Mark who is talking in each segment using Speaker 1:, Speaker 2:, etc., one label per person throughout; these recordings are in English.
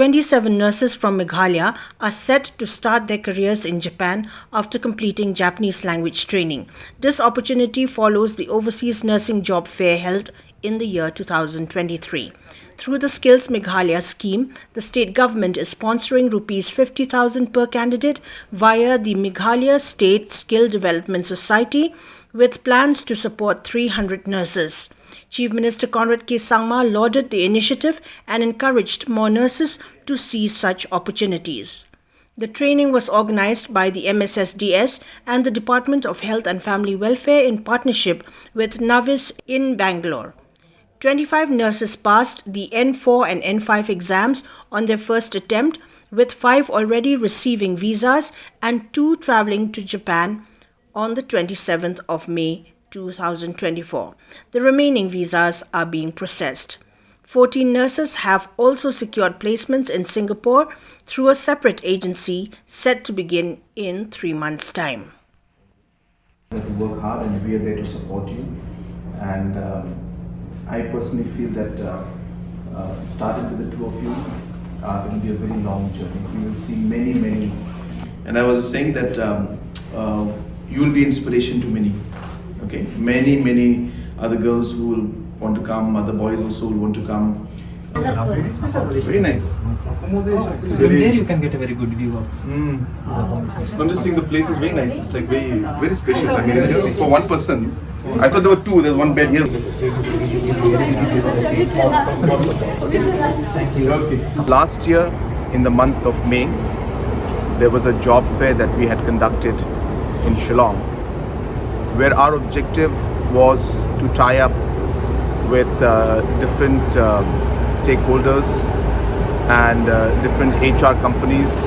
Speaker 1: 27 nurses from Meghalaya are set to start their careers in Japan after completing Japanese language training. This opportunity follows the Overseas Nursing Job Fair held in the year 2023. Through the Skills Meghalaya scheme, the state government is sponsoring Rs 50,000 per candidate via the Meghalaya State Skill Development Society, with plans to support 300 nurses. Chief Minister Conrad K. Sangma lauded the initiative and encouraged more nurses to seize such opportunities. The training was organized by the MSSDS and the Department of Health and Family Welfare in partnership with Navis in Bangalore. 25 nurses passed the N4 and N5 exams on their first attempt, with 5 already receiving visas and 2 traveling to Japan on the 27th of May 2024. The remaining visas are being processed. 14 nurses have also secured placements in Singapore through a separate agency set to begin in 3 months' time.
Speaker 2: You have to work hard and we are there to support you. And I personally feel that starting with the two of you, it will be a very long journey. You will see many. And I was saying that you will be inspiration to many. Okay, many other girls who will want to come, other boys also will want to come. Very nice.
Speaker 3: From there you can get a very good view of.
Speaker 2: I'm just seeing the place is very nice. It's like very spacious. I mean, for one person. I thought there were 2. There's one bed here. Last year, in the month of May, there was a job fair that we had conducted in Shillong, where our objective was to tie up with different stakeholders and different HR companies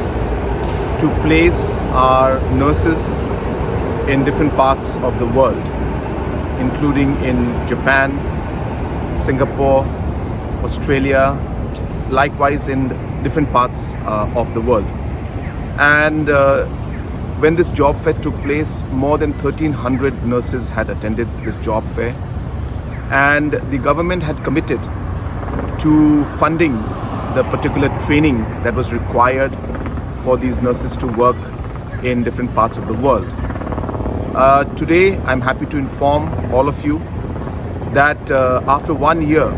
Speaker 2: to place our nurses in different parts of the world, including in Japan, Singapore, Australia, likewise in different parts of the world. And when this job fair took place, more than 1,300 nurses had attended this job fair, and the government had committed to funding the particular training that was required for these nurses to work in different parts of the world. Today, I'm happy to inform all of you that after 1 year,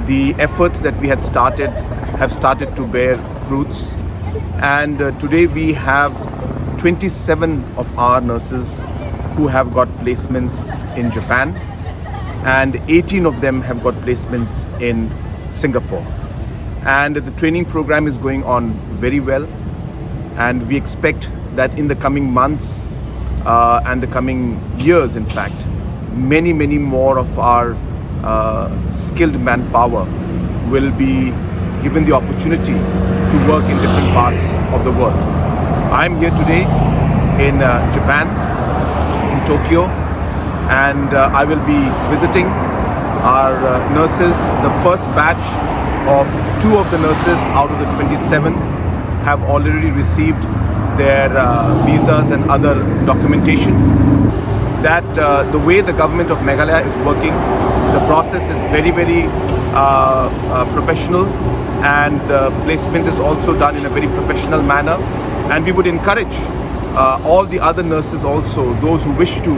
Speaker 2: the efforts that we had started have started to bear fruits, and today we have 27 of our nurses who have got placements in Japan, and 18 of them have got placements in Singapore. And the training program is going on very well, and we expect that in the coming months and the coming years, in fact, many more of our skilled manpower will be given the opportunity to work in different parts of the world. I'm here today in Japan, in Tokyo, and I will be visiting our nurses. The first batch of 2 of the nurses out of the 27 have already received their visas and other documentation. That the way the government of Meghalaya is working, the process is very professional, and the placement is also done in a very professional manner. And we would encourage all the other nurses also, those who wish to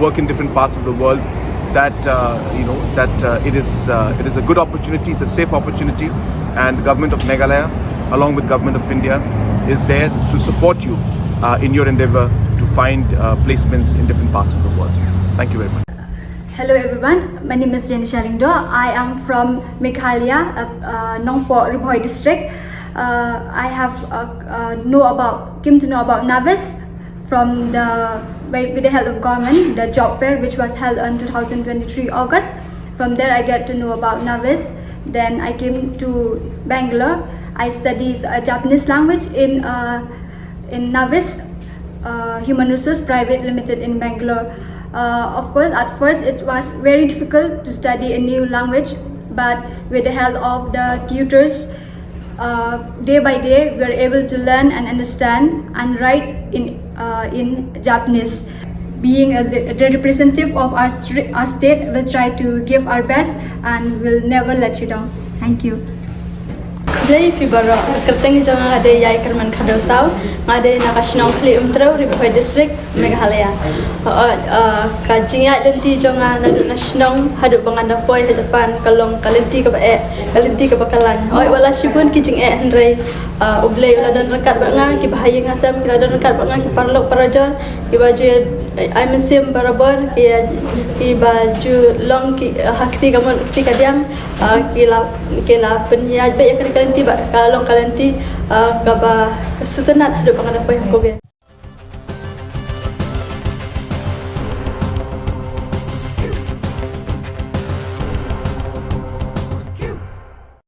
Speaker 2: work in different parts of the world, that it is a good opportunity, it's a safe opportunity, and the government of Meghalaya, along with government of India, is there to support you in your endeavor to find placements in different parts of the world. Thank you very much.
Speaker 4: Hello everyone, my name is Jenny Shalingdo. I am from Meghalaya, Nongpo Ribhoi district. I have came to know about Navis from with the help of government, the job fair which was held on 2023 August. From there I get to know about Navis. Then I came to Bangalore. I studied Japanese language in Navis Human Resource Private Limited in Bangalore. Of course, at first it was very difficult to study a new language, but with the help of the tutors, day by day we are able to learn and understand and write in Japanese. Being the representative of our state, we'll try to give our best and will never let you down. Thank you.
Speaker 5: Ublay fibara kerteng jangan ada yai kerman kadosau ada nakasnong kli umtro Ribuai District Meghalaya. Kajinya lenti jangan nadu nasionong haduk bangan poi ke Japan kalong kalenti ke kalenti ke bakalan. Oi wala sibun kijing henry ublay uladan rangkat banga ki bahaya ngasam ki uladan rangkat banga ki parlok parajon ki baju ai mesim barabar ki baju long ki hakti kamu ki kadiang ki la penyaj be kalenti ba kalong kalenti kaba sutenat haduk bangan poi ko be.